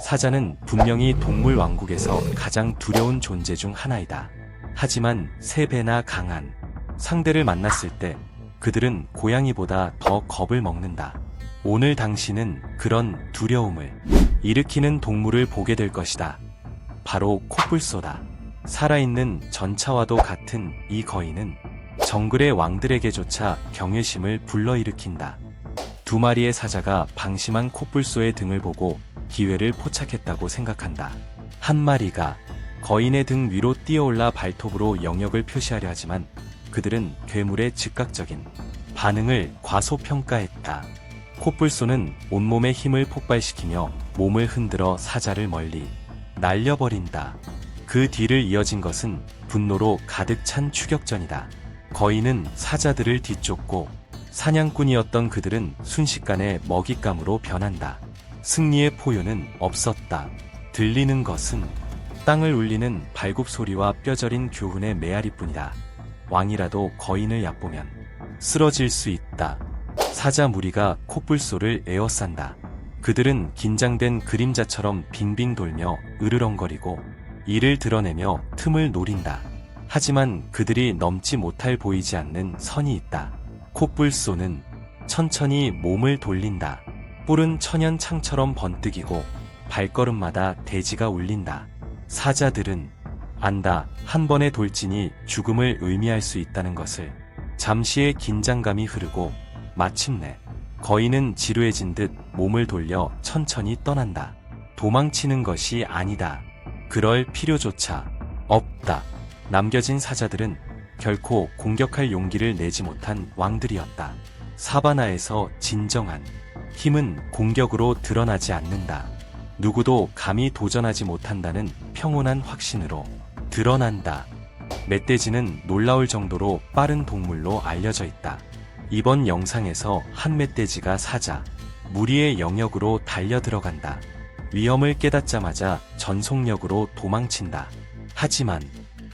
사자는 분명히 동물 왕국에서 가장 두려운 존재 중 하나이다. 하지만 3배나 강한 상대를 만났을 때 그들은 고양이보다 더 겁을 먹는다. 오늘 당신은 그런 두려움을 일으키는 동물을 보게 될 것이다. 바로 코뿔소다. 살아있는 전차와도 같은 이 거인은 정글의 왕들에게조차 경외심을 불러일으킨다. 2마리의 사자가 방심한 코뿔소의 등을 보고 기회를 포착했다고 생각한다. 한 마리가 거인의 등 위로 뛰어올라 발톱으로 영역을 표시하려 하지만 그들은 괴물의 즉각적인 반응을 과소평가했다. 코뿔소는 온몸의 힘을 폭발시키며 몸을 흔들어 사자를 멀리 날려버린다. 그 뒤를 이어진 것은 분노로 가득 찬 추격전이다. 거인은 사자들을 뒤쫓고 사냥꾼이었던 그들은 순식간에 먹잇감으로 변한다. 승리의 포효는 없었다. 들리는 것은 땅을 울리는 발굽 소리와 뼈저린 교훈의 메아리뿐이다. 왕이라도 거인을 얕보면 쓰러질 수 있다. 사자 무리가 코뿔소를 에워싼다. 그들은 긴장된 그림자처럼 빙빙 돌며 으르렁거리고 이를 드러내며 틈을 노린다. 하지만 그들이 넘지 못할 보이지 않는 선이 있다. 코뿔소는 천천히 몸을 돌린다. 뿔은 천연 창처럼 번뜩이고 발걸음마다 대지가 울린다. 사자들은 안다. 한 번의 돌진이 죽음을 의미할 수 있다는 것을. 잠시의 긴장감이 흐르고 마침내 거인은 지루해진 듯 몸을 돌려 천천히 떠난다. 도망치는 것이 아니다. 그럴 필요조차 없다. 남겨진 사자들은 결코 공격할 용기를 내지 못한 왕들이었다. 사바나에서 진정한 힘은 공격으로 드러나지 않는다. 누구도 감히 도전하지 못한다는 평온한 확신으로 드러난다. 멧돼지는 놀라울 정도로 빠른 동물로 알려져 있다. 이번 영상에서 한 멧돼지가 사자, 무리의 영역으로 달려들어간다. 위험을 깨닫자마자 전속력으로 도망친다. 하지만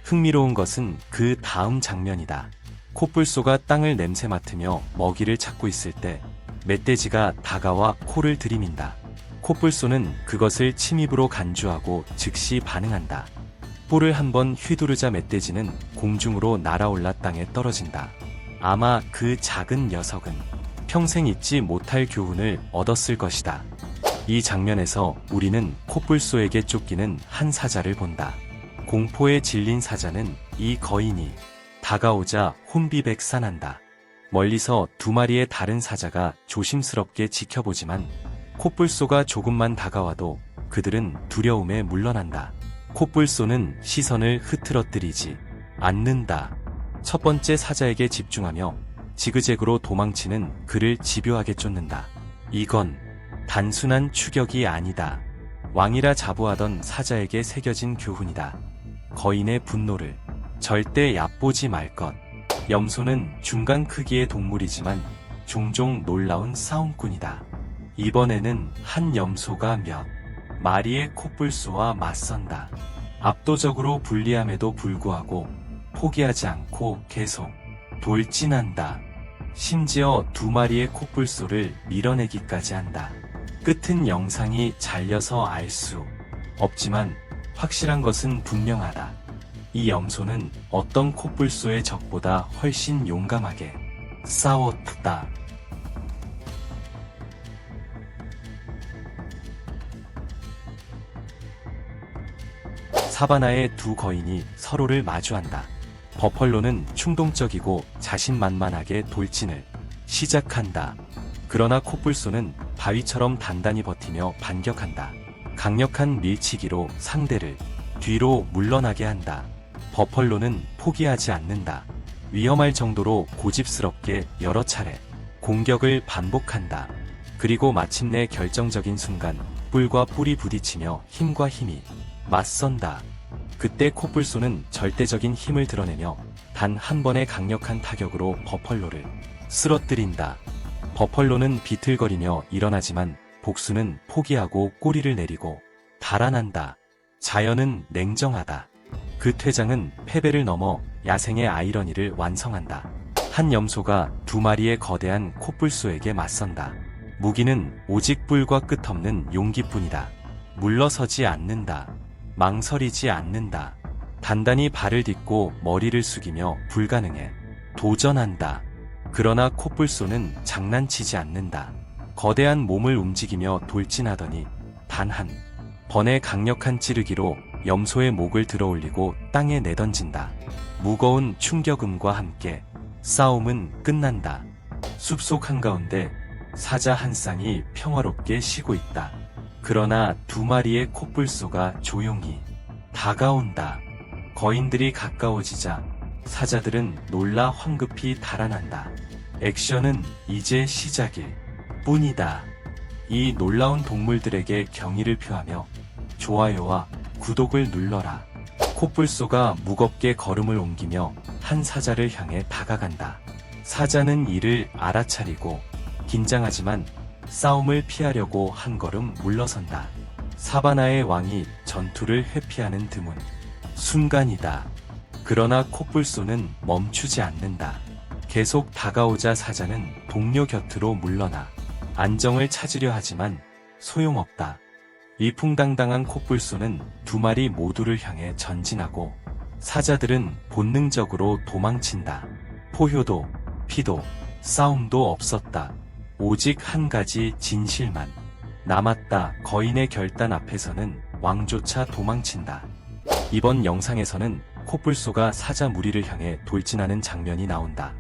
흥미로운 것은 그 다음 장면이다. 코뿔소가 땅을 냄새 맡으며 먹이를 찾고 있을 때 멧돼지가 다가와 코를 들이민다. 코뿔소는 그것을 침입으로 간주하고 즉시 반응한다. 뿔을 한번 휘두르자 멧돼지는 공중으로 날아올라 땅에 떨어진다. 아마 그 작은 녀석은 평생 잊지 못할 교훈을 얻었을 것이다. 이 장면에서 우리는 코뿔소에게 쫓기는 한 사자를 본다. 공포에 질린 사자는 이 거인이 다가오자 혼비백산한다. 멀리서 2마리의 다른 사자가 조심스럽게 지켜보지만 코뿔소가 조금만 다가와도 그들은 두려움에 물러난다. 코뿔소는 시선을 흐트러뜨리지 않는다. 첫 번째 사자에게 집중하며 지그재그로 도망치는 그를 집요하게 쫓는다. 이건 단순한 추격이 아니다. 왕이라 자부하던 사자에게 새겨진 교훈이다. 거인의 분노를 절대 얕보지 말 것. 염소는 중간 크기의 동물이지만 종종 놀라운 싸움꾼이다. 이번에는 한 염소가 몇 마리의 코뿔소와 맞선다. 압도적으로 불리함에도 불구하고 포기하지 않고 계속 돌진한다. 심지어 2마리의 코뿔소를 밀어내기까지 한다. 끝은 영상이 잘려서 알 수 없지만 확실한 것은 분명하다. 이 염소는 어떤 코뿔소의 적보다 훨씬 용감하게 싸웠다. 사바나의 2 거인이 서로를 마주한다. 버펄로는 충동적이고 자신만만하게 돌진을 시작한다. 그러나 코뿔소는 바위처럼 단단히 버티며 반격한다. 강력한 밀치기로 상대를 뒤로 물러나게 한다. 버펄로는 포기하지 않는다. 위험할 정도로 고집스럽게 여러 차례 공격을 반복한다. 그리고 마침내 결정적인 순간 뿔과 뿔이 부딪히며 힘과 힘이 맞선다. 그때 코뿔소는 절대적인 힘을 드러내며 단 한 번의 강력한 타격으로 버펄로를 쓰러뜨린다. 버펄로는 비틀거리며 일어나지만 복수는 포기하고 꼬리를 내리고 달아난다. 자연은 냉정하다. 그 퇴장은 패배를 넘어 야생의 아이러니를 완성한다. 한 염소가 2마리의 거대한 코뿔소에게 맞선다. 무기는 오직 뿔과 끝없는 용기뿐이다. 물러서지 않는다. 망설이지 않는다. 단단히 발을 딛고 머리를 숙이며 불가능해 도전한다. 그러나 코뿔소는 장난치지 않는다. 거대한 몸을 움직이며 돌진하더니 단 한 번의 강력한 찌르기로 염소의 목을 들어올리고 땅에 내던진다. 무거운 충격음과 함께 싸움은 끝난다. 숲속 한가운데 사자 한 쌍이 평화롭게 쉬고 있다. 그러나 두 마리의 코뿔소가 조용히 다가온다. 거인들이 가까워지자 사자들은 놀라 황급히 달아난다. 액션은 이제 시작일 뿐이다. 이 놀라운 동물들에게 경의를 표하며 좋아요와 구독을 눌러라. 코뿔소가 무겁게 걸음을 옮기며 한 사자를 향해 다가간다. 사자는 이를 알아차리고 긴장하지만 싸움을 피하려고 한 걸음 물러선다. 사바나의 왕이 전투를 회피하는 드문 순간이다. 그러나 코뿔소는 멈추지 않는다. 계속 다가오자 사자는 동료 곁으로 물러나 안정을 찾으려 하지만 소용없다. 위풍당당한 코뿔소는 두 마리 모두를 향해 전진하고 사자들은 본능적으로 도망친다. 포효도, 피도, 싸움도 없었다. 오직 한 가지 진실만 남았다. 거인의 결단 앞에서는 왕조차 도망친다. 이번 영상에서는 코뿔소가 사자 무리를 향해 돌진하는 장면이 나온다.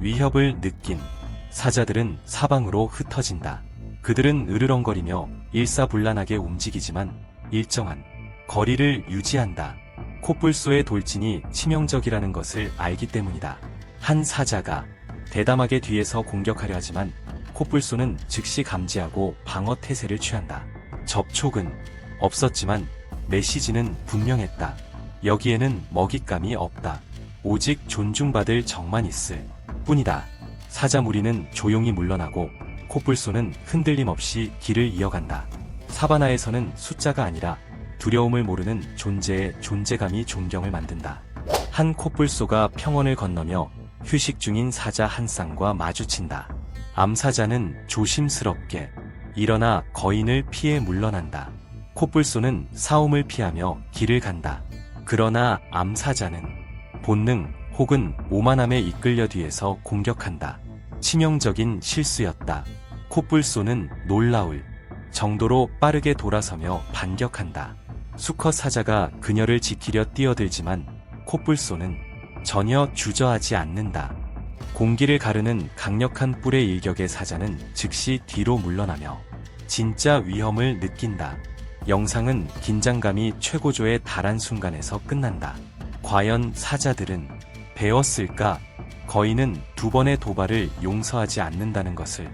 위협을 느낀 사자들은 사방으로 흩어진다. 그들은 으르렁거리며 일사불란하게 움직이지만 일정한 거리를 유지한다. 코뿔소의 돌진이 치명적이라는 것을 알기 때문이다. 한 사자가 대담하게 뒤에서 공격하려 하지만 코뿔소는 즉시 감지하고 방어 태세를 취한다. 접촉은 없었지만 메시지는 분명했다. 여기에는 먹잇감이 없다. 오직 존중받을 정만 있을 뿐이다. 사자 무리는 조용히 물러나고 코뿔소는 흔들림 없이 길을 이어간다. 사바나에서는 숫자가 아니라 두려움을 모르는 존재의 존재감이 존경을 만든다. 한 코뿔소가 평원을 건너며 휴식 중인 사자 한 쌍과 마주친다. 암사자는 조심스럽게 일어나 거인을 피해 물러난다. 코뿔소는 싸움을 피하며 길을 간다. 그러나 암사자는 본능 혹은 오만함에 이끌려 뒤에서 공격한다. 치명적인 실수였다. 코뿔소는 놀라울 정도로 빠르게 돌아서며 반격한다. 수컷 사자가 그녀를 지키려 뛰어들지만 코뿔소는 전혀 주저하지 않는다. 공기를 가르는 강력한 뿔의 일격에 사자는 즉시 뒤로 물러나며 진짜 위험을 느낀다. 영상은 긴장감이 최고조에 달한 순간에서 끝난다. 과연 사자들은 배웠을까? 거인은 두 번의 도발을 용서하지 않는다는 것을.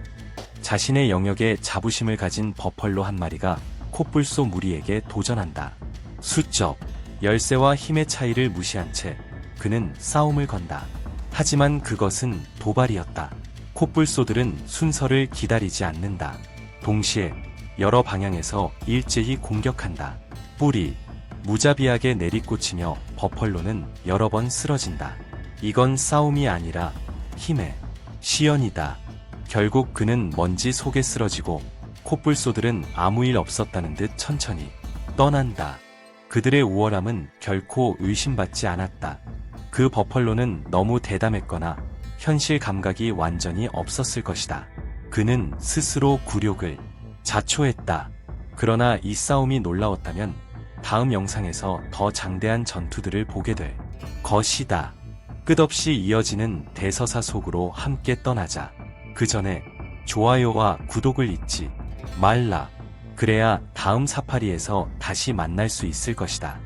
자신의 영역에 자부심을 가진 버펄로 한 마리가 코뿔소 무리에게 도전한다. 수적, 열세와 힘의 차이를 무시한 채 그는 싸움을 건다. 하지만 그것은 도발이었다. 코뿔소들은 순서를 기다리지 않는다. 동시에 여러 방향에서 일제히 공격한다. 뿔이 무자비하게 내리꽂히며 버펄로는 여러 번 쓰러진다. 이건 싸움이 아니라 힘의 시연이다. 결국 그는 먼지 속에 쓰러지고 코뿔소들은 아무 일 없었다는 듯 천천히 떠난다. 그들의 우월함은 결코 의심받지 않았다. 그 버펄로는 너무 대담했거나 현실 감각이 완전히 없었을 것이다. 그는 스스로 굴욕을 자초했다. 그러나 이 싸움이 놀라웠다면 다음 영상에서 더 장대한 전투들을 보게 될 것이다. 끝없이 이어지는 대서사 속으로 함께 떠나자. 그 전에 좋아요와 구독을 잊지 말라. 그래야 다음 사파리에서 다시 만날 수 있을 것이다.